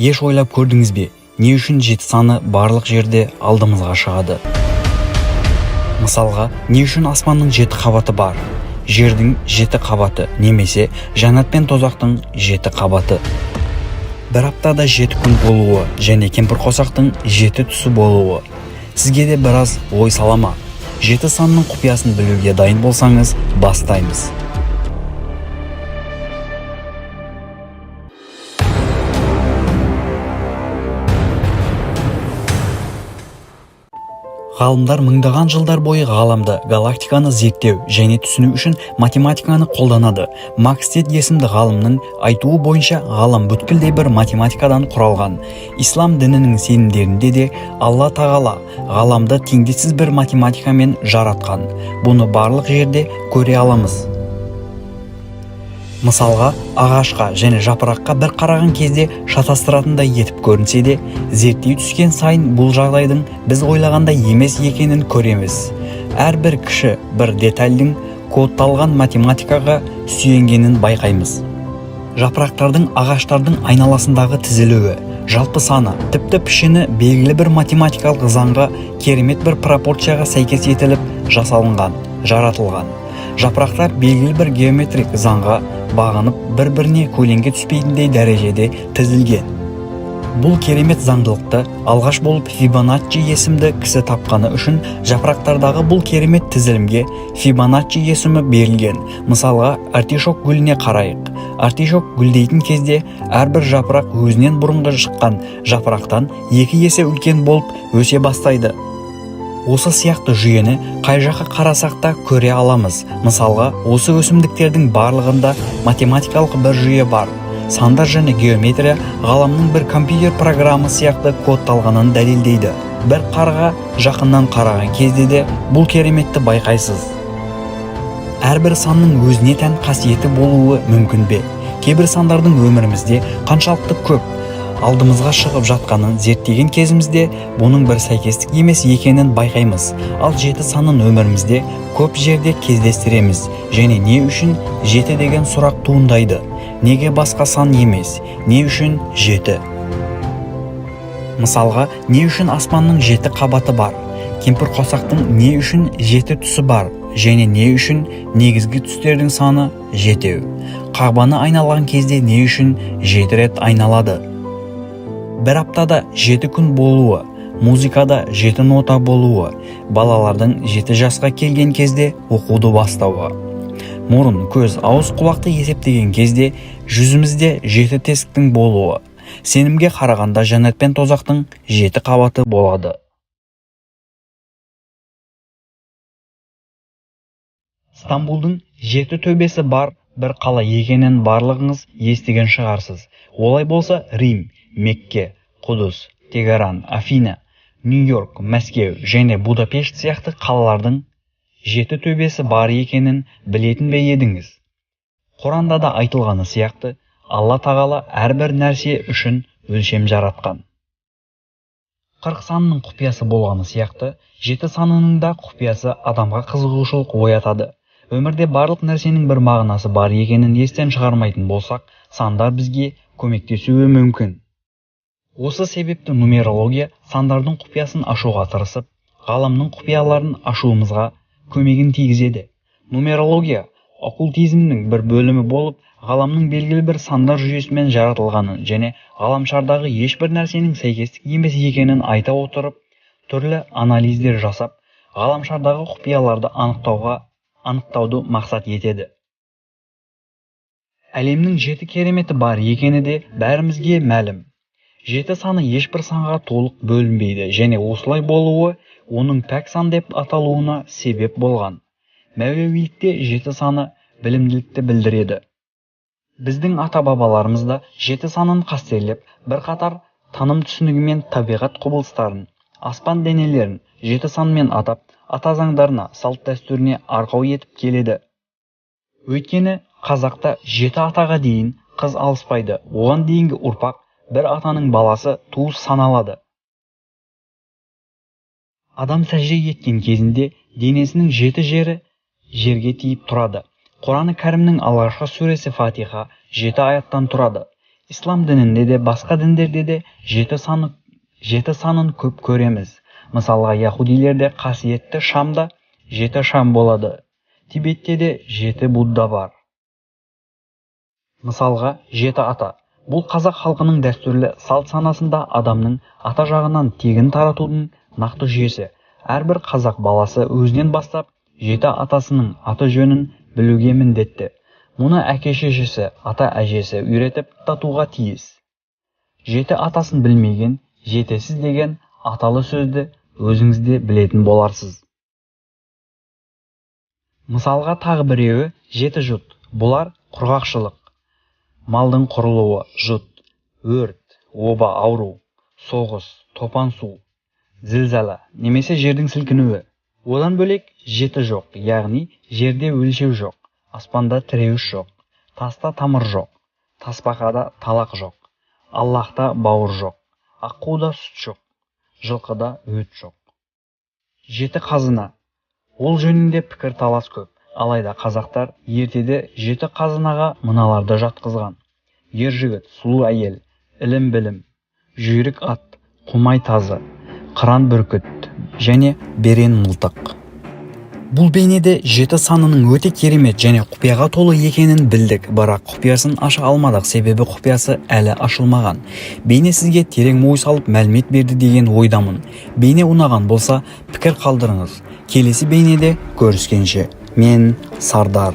Еш ойлап көрдіңіз бе, не үшін 7 саны барлық жерде алдымызға шығады? Мысалға, не үшін аспанның 7 қабаты бар? Жердің 7 қабаты немесе жәннат пен тозақтың 7 қабаты. Бір аптада 7 күн болуы және кемпірқосақтың 7 түсі болуы. Сізге де біраз ой сала ма? 7 санның құпиясын білуге дайын болсаңыз, бастаймыз. Ғалымдар мыңдаған жылдар бойы ғаламды, галактиканы зерттеу және түсіну үшін математиканы қолданады. Макс Тед есімді ғалымның айтуы бойынша ғалам бүткілдей бір математикадан құралған. Ислам дінінің сенімдерінде де Алла тағала ғаламды теңдессіз бір математикамен жаратқан. Бұны барлық жерде көре аламыз. Мысалға, ағашқа және жапыраққа бір қараған кезде шатастыратындай етіп көрінсе де, зерттей түскен сайын бұл жағдайдың біз ойлағандай емес екенін көреміз. Әрбір кіші бір детальдің кодталған математикаға сүйенгенін байқаймыз. Жапырақтардың ағаштардың айналасындағы тізілуі, жалпы саны, тіпті пішіні белгілі бір математикалық заңға, керемет бір пропорцияға сәйкес етіліп жасалынған, жаратылған. Жапырақтар белгілі бір геометрик заңға бағынып бір-біріне көлеңке түспейтіндей дәрежеде тізілген. Бұл керемет заңдылықты алғаш болып Фибоначчи есімді кісі тапқаны үшін жапырақтардағы бұл керемет тізілімге Фибоначчи есімі берілген. Мысалға, артишок гүліне қарайық. Артишок гүлдейтін кезде әрбір жапырақ өзінен бұрынғы шыққан жапырақтан 2 есе үлкен болып өсе бастайды. Осы сияқты жүйені қай жаққа қарасақ та көре аламыз. Мысалға, осы өсімдіктердің барлығында математикалық бір жүйе бар. Сандар және геометрия ғаламның бір компьютер программы сияқты кодталғанын дәлелдейді. Бір қарға жақыннан қараған кезде де бұл кереметті байқайсыз. Әрбір санның өзіне тән қасиеті болуы мүмкін бе? Кейбір сандардың өмірімізде қаншалықты көп алдымызға шығып жатқанын зерттеген кезімізде бұның бір сәйкестік емес екенін байқаймыз. Ал 7 санын өмірімізде көп жерде кездестіреміз және не үшін 7 деген сұрақ туындайды? Неге басқа сан емес? Не үшін 7? Мысалға, не үшін аспанның 7 қабаты бар? Кемпірқосақтың не үшін 7 түсі бар? Және не үшін негізгі түстердің саны 7? Қағбаны айналған кезде не үшін 7 рет айналады? Бір аптада 7 күн болуы, музыкада 7 нота болуы, балалардың 7 жасқа келген кезде оқуды бастауы. Мұрын, көз, ауыз, құлақты есептеген кезде жүзімізде 7 тесіктің болуы. Сенімге қарағанда жәннат пен тозақтың 7 қабаты болады. Стамбулдың 7 төбесі бар бір қала екенін барлығыңыз естіген шығарсыз. Олай болса Рим, Мекке, Құдыс, Тегеран, Афина, Нью-Йорк, Мәскеу және Будапешт сияқты қалалардың 7 төбесі бар екенін білетін бе едіңіз? Құранда да айтылғаны сияқты, Алла тағала әрбір нәрсе үшін өлшем жаратқан. 40 санының құпиясы болғаны сияқты, 7 санының да құпиясы адамға қызығушылық оятады. Өмірде барлық нәрсенің бір мағынасы бар екенін естен шығармайтын болсақ, сандар бізге көмектесуі мүмкін. Осы себепті нумерология сандардың құпиясын ашуға тырысып, ғаламның құпияларын ашуымызға көмегін тигізеді. Нумерология оккультизмнің бір бөлімі болып, ғаламның белгілі бір сандар жүйесімен жаратылғанын және ғаламшардағы ешбір нәрсенің сәйкестік емес екенін айта отырып, түрлі анализдер жасап, ғаламшардағы құпияларды анықтауды мақсат етеді. Әлемнің 7 кереметі бар екені де бәрімізге мәлім. 7 саны ешбір санға толық бөлінбейді және осылай болуы оның пәк сан деп аталуына себеп болған. Мәулевилікте 7 саны білімділікті білдіреді. Біздің ата-бабаларымыз да 7 санын қастерлеп, бірқатар таным түсінігімен табиғат құбылыстарын, аспан денелерін 7 санмен атап, ата заңдарына, салт дәстүріне арқау етіп келеді. Өйткені қазақта 7 атаға дейін қыз алыспайды, оған дейінгі ұрпақ бір атаның баласы туыс саналады. Адам сәжде еткен кезінде денесінің 7 жері жерге тиіп тұрады. Құран-ы Кәрімнің алғашқы сүресі Фатиха 7 аяттан тұрады. ислам дінінде де басқа діндерде де жеті санын көп көреміз. Мысалға, яһудилерде қасиетті Шамда 7 шам болады. Тибетте де 7 Будда бар. Мысалға, 7 ата. Бұл қазақ халқының дәстүрлі салт санасында адамның ата жағынан тегін таратудың нақты жүйесі. Әрбір қазақ баласы өзінен бастап 7 атасының аты жөнін білуге міндетті. Мұны әке-шешесі, ата-әжесі үйретіп татуға тиіс. 7 атасын білмеген, жетесіз деген аталы сөзді өзіңізде білетін боларсыз. Мысалға, тағы біреуі 7 жұт. Бұлар құрғақшылық, малдың құрылуы, жұт, өрт, оба, ауру, соғыс, топан су, зілзала, немесе жердің сілкінуі. Одан бөлек 7 жоқ, яғни жерде өлшеу жоқ, аспанда тіреуіш жоқ, таста тамыр жоқ, тасбақада талақ жоқ, Аллахта бауыр жоқ, аққуда сүт жоқ, жылқыда өт жоқ. 7 қазына. Ол жөнінде пікір талас көп. Алайда қазақтар ертеде 7 қазынаға мыналарды жатқызған: ер жігіт, сұлу әйел, ілім білім, жүйрік ат, құмай тазы, қыран бүркіт және берен мылтық. Бұл бейнеде 7 санының өте керемет және құпияға толы екенін білдік, бірақ құпиясын аша алмадық, себебі құпиясы әлі ашылмаған. Бейне сізге терең ой салып мәлімет берді деген ойдамын. Бейне ұнаған болса, пікір қалдырыңыз. Келесі бейнеде көріскенше, мен Сардар.